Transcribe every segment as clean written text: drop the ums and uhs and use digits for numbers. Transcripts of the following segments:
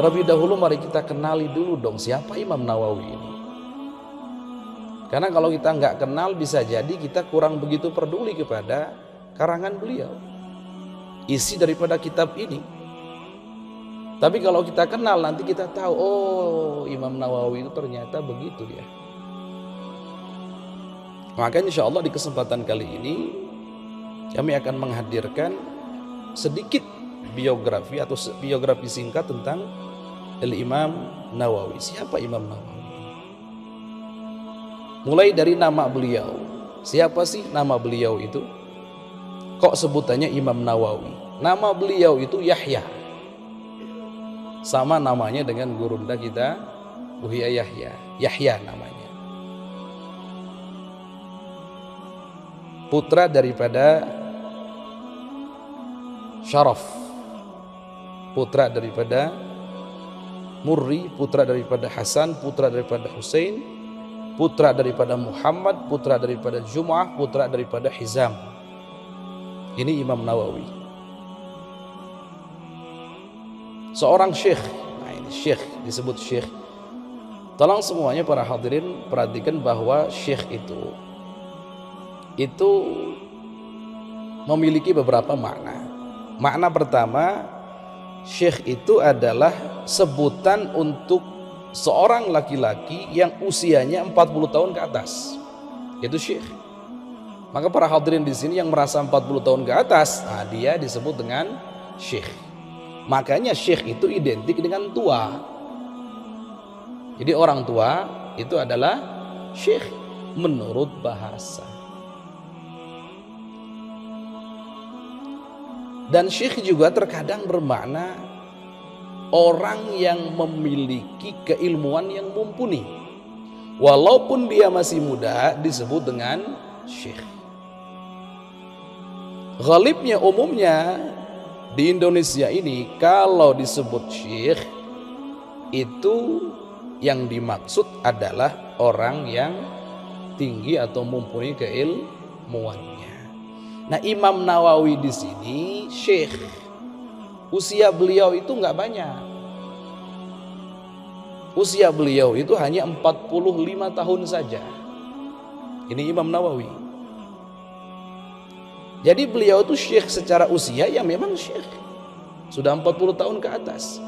Terlebih dahulu mari kita kenali dulu dong siapa Imam Nawawi ini. Karena kalau kita nggak kenal bisa jadi kita kurang begitu peduli kepada karangan beliau, isi daripada kitab ini. Tapi kalau kita kenal nanti kita tahu, oh Imam Nawawi itu ternyata begitu ya. Maka insya Allah di kesempatan kali ini kami akan menghadirkan sedikit biografi atau biografi singkat tentang Al-Imam Nawawi. Siapa Imam Nawawi? Mulai dari nama beliau. Siapa sih nama beliau itu? Kok sebutannya Imam Nawawi? Nama beliau itu Yahya. Sama namanya dengan gurunda kita, Buya Yahya. Yahya namanya. Putra daripada Syaraf. Putra daripada Murri, putra daripada Hasan, putra daripada Husain, putra daripada Muhammad, putra daripada Jum'ah, putra daripada Hizam. Ini Imam Nawawi. Seorang syekh. Nah ini syekh, disebut syekh. Tolong semuanya para hadirin perhatikan bahwa syekh itu memiliki beberapa makna. Makna pertama, syekh itu adalah sebutan untuk seorang laki-laki yang usianya 40 tahun ke atas. Itu syekh. Maka para hadirin di sini yang merasa 40 tahun ke atas, nah dia disebut dengan syekh. Makanya syekh itu identik dengan tua. Jadi orang tua itu adalah syekh menurut bahasa. Dan syekh juga terkadang bermakna orang yang memiliki keilmuan yang mumpuni. Walaupun dia masih muda disebut dengan syekh. Ghalibnya umumnya di Indonesia ini kalau disebut syekh itu yang dimaksud adalah orang yang tinggi atau mumpuni keilmuannya. Nah, Imam Nawawi di sini syekh. Usia beliau itu nggak banyak. Usia beliau itu hanya 45 tahun saja. Ini Imam Nawawi. Jadi beliau itu syekh secara usia ya memang syekh. Sudah 40 tahun ke atas.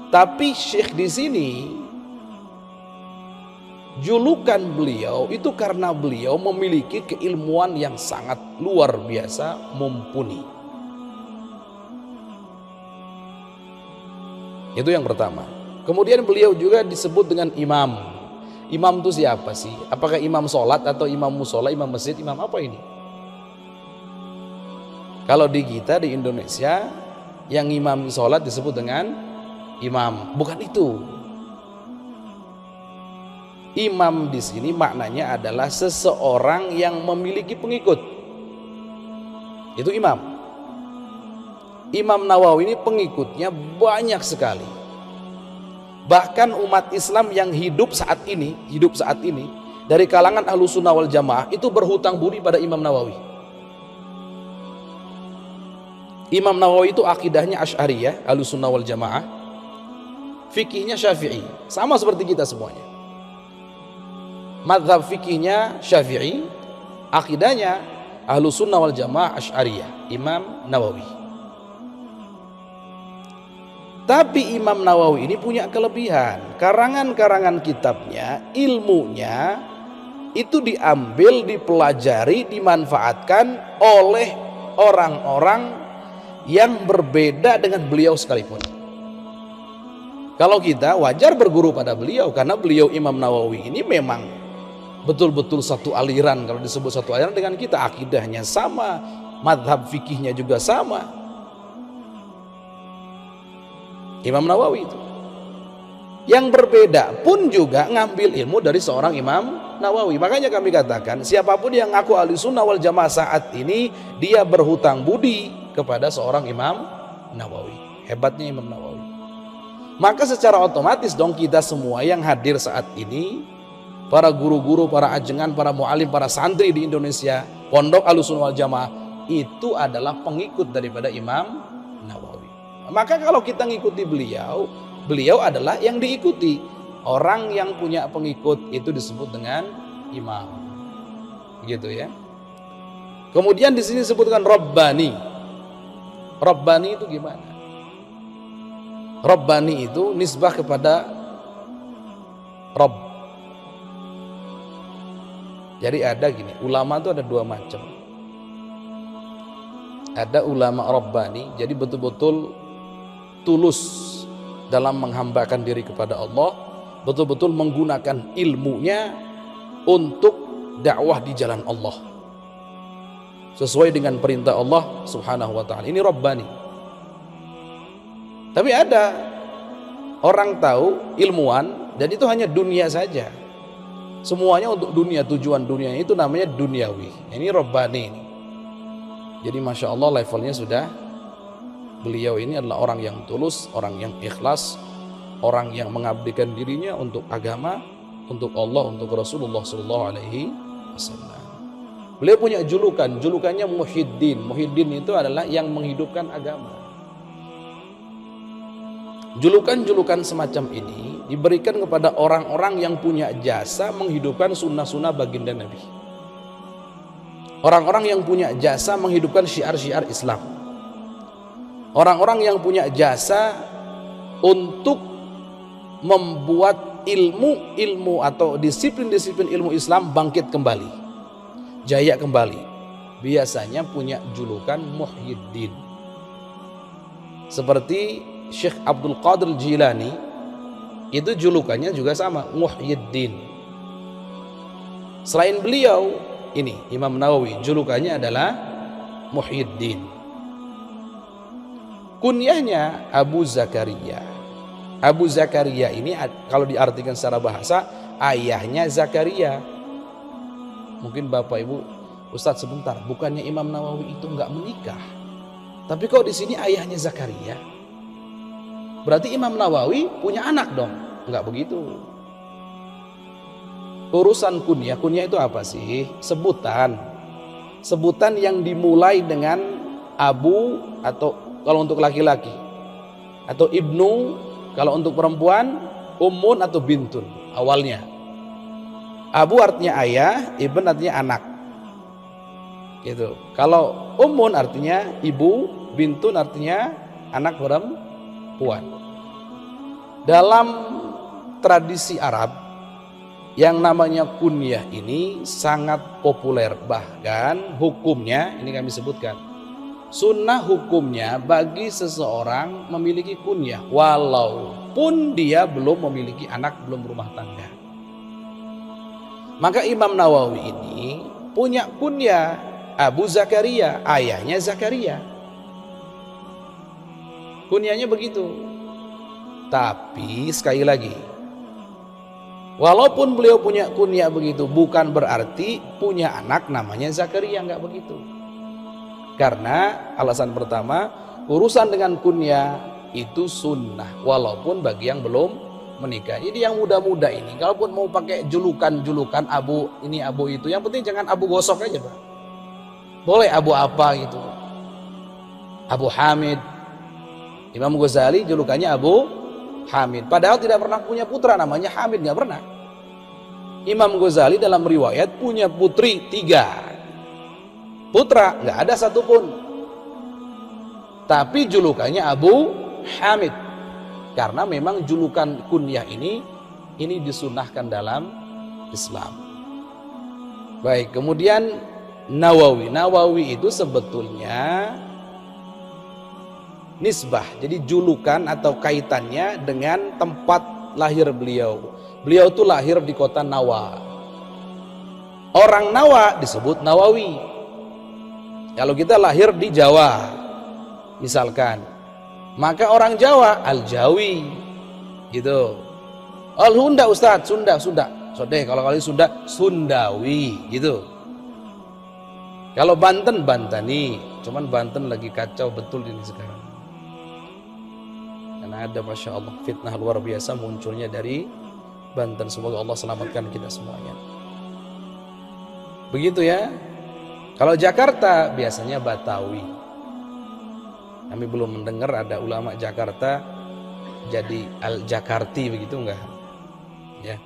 Tapi syekh di sini julukan beliau itu karena beliau memiliki keilmuan yang sangat luar biasa mumpuni. Itu yang pertama. Kemudian beliau juga disebut dengan imam. Imam itu siapa sih? Apakah imam sholat atau imam musola, imam masjid, imam apa ini? Kalau di kita di Indonesia yang imam sholat disebut dengan imam. Bukan itu. Imam di sini maknanya adalah seseorang yang memiliki pengikut. Itu imam. Imam Nawawi ini pengikutnya banyak sekali. Bahkan umat Islam yang hidup saat ini dari kalangan Ahlussunnah wal Jamaah itu berhutang budi pada Imam Nawawi. Imam Nawawi itu akidahnya Asy'ariyah, Ahlussunnah wal Jamaah. Fikihnya Syafi'i, sama seperti kita semuanya. Mazhab fikihnya Syafi'i, akidahnya Ahlussunnah wal Jamaah Asy'ariyah, Imam Nawawi. Tapi Imam Nawawi ini punya kelebihan. Karangan-karangan kitabnya, ilmunya itu diambil, dipelajari, dimanfaatkan oleh orang-orang yang berbeda dengan beliau sekalipun. Kalau kita wajar berguru pada beliau karena beliau Imam Nawawi ini memang betul-betul satu aliran. Kalau disebut satu aliran dengan kita, akidahnya sama, madhab fikihnya juga sama. Imam Nawawi itu. Yang berbeda pun juga ngambil ilmu dari seorang Imam Nawawi. Makanya kami katakan siapapun yang ngaku Ahlussunnah wal Jamaah saat ini, dia berhutang budi kepada seorang Imam Nawawi. Hebatnya Imam Nawawi. Maka secara otomatis dong kita semua yang hadir saat ini, para guru-guru, para ajengan, para mu'alim, para santri di Indonesia, pondok Ahlussunnah wal Jamaah itu adalah pengikut daripada Imam Nawawi. Maka kalau kita ngikuti beliau, Beliau adalah yang diikuti. Orang yang punya pengikut itu disebut dengan imam. Gitu ya. Kemudian di sini disebutkan Rabbani. Rabbani itu gimana? Rabbani itu nisbah kepada Rabb. Jadi ada gini, ulama itu ada dua macam. Ada ulama Rabbani, jadi betul-betul tulus dalam menghambakan diri kepada Allah, betul-betul menggunakan ilmunya untuk dakwah di jalan Allah sesuai dengan perintah Allah Subhanahu wa taala. Ini Rabbani. Tapi ada orang tahu, ilmuwan, dan itu hanya dunia saja. Semuanya untuk dunia, tujuan dunia itu namanya duniawi. Ini Rabbani ini. Jadi Masya Allah levelnya sudah, beliau ini adalah orang yang tulus, orang yang ikhlas, orang yang mengabdikan dirinya untuk agama, untuk Allah, untuk Rasulullah SAW. Beliau punya julukan, julukannya Muhyiddin. Muhyiddin itu adalah yang menghidupkan agama. Julukan-julukan semacam ini diberikan kepada orang-orang yang punya jasa menghidupkan sunnah-sunnah baginda Nabi. Orang-orang yang punya jasa menghidupkan syiar-syiar Islam. Orang-orang yang punya jasa untuk membuat ilmu-ilmu atau disiplin-disiplin ilmu Islam bangkit kembali, jaya kembali. Biasanya punya julukan Muhyiddin. Seperti Syekh Abdul Qadir Jilani, itu julukannya juga sama, Muhyiddin. Selain beliau, ini Imam Nawawi, julukannya adalah Muhyiddin. Kunyahnya Abu Zakaria. Abu Zakaria ini kalau diartikan secara bahasa, ayahnya Zakaria. Mungkin Bapak Ibu, Ustadz sebentar, bukannya Imam Nawawi itu enggak menikah? Tapi kok di sini ayahnya Zakaria? Berarti Imam Nawawi punya anak dong? Enggak begitu. Urusan kunyah, kunyah itu apa sih? Sebutan. Sebutan yang dimulai dengan Abu atau kalau untuk laki-laki, atau Ibnu kalau untuk perempuan, Ummun atau Bintun awalnya. Abu artinya ayah, Ibn artinya anak. Gitu. Kalau Ummun artinya ibu, Bintun artinya anak perempuan. Dalam tradisi Arab, yang namanya kunyah ini sangat populer. Bahkan hukumnya, ini kami sebutkan, sunnah hukumnya bagi seseorang memiliki kunyah walaupun dia belum memiliki anak, belum berumah tangga. Maka Imam Nawawi ini punya kunyah Abu Zakaria, ayahnya Zakaria. Kunyahnya begitu. Tapi sekali lagi, walaupun beliau punya kunyah begitu, bukan berarti punya anak namanya Zakaria, enggak begitu. Karena alasan pertama, urusan dengan kunyah itu sunnah, walaupun bagi yang belum menikah. Jadi yang muda-muda ini, kalaupun mau pakai julukan Abu ini Abu itu, yang penting jangan Abu Gosok aja Pak. Boleh Abu apa gitu, Abu Hamid. Imam Ghazali julukannya Abu Hamid, padahal tidak pernah punya putra namanya Hamid, nggak pernah. Imam Ghazali dalam riwayat punya putri 3, putra nggak ada satupun. Tapi julukannya Abu Hamid karena memang julukan kunyah ini disunahkan dalam Islam. Baik, kemudian Nawawi. Nawawi itu sebetulnya nisbah, jadi julukan atau kaitannya dengan tempat lahir beliau. Beliau itu lahir di kota Nawa. Orang Nawa disebut Nawawi. Kalau kita lahir di Jawa misalkan, maka orang Jawa Al-Jawi gitu. Al-Hunda Ustadz, Sunda. Sodeh, kalau kali Sunda Sundawi gitu. Kalau Banten Bantani, cuman Banten lagi kacau betul ini sekarang. Karena ada Masya Allah fitnah luar biasa munculnya dari Banten. Semoga Allah selamatkan kita semuanya. Begitu ya. Kalau Jakarta biasanya Batawi. Kami belum mendengar ada ulama Jakarta jadi Al Jakarti begitu enggak? Ya.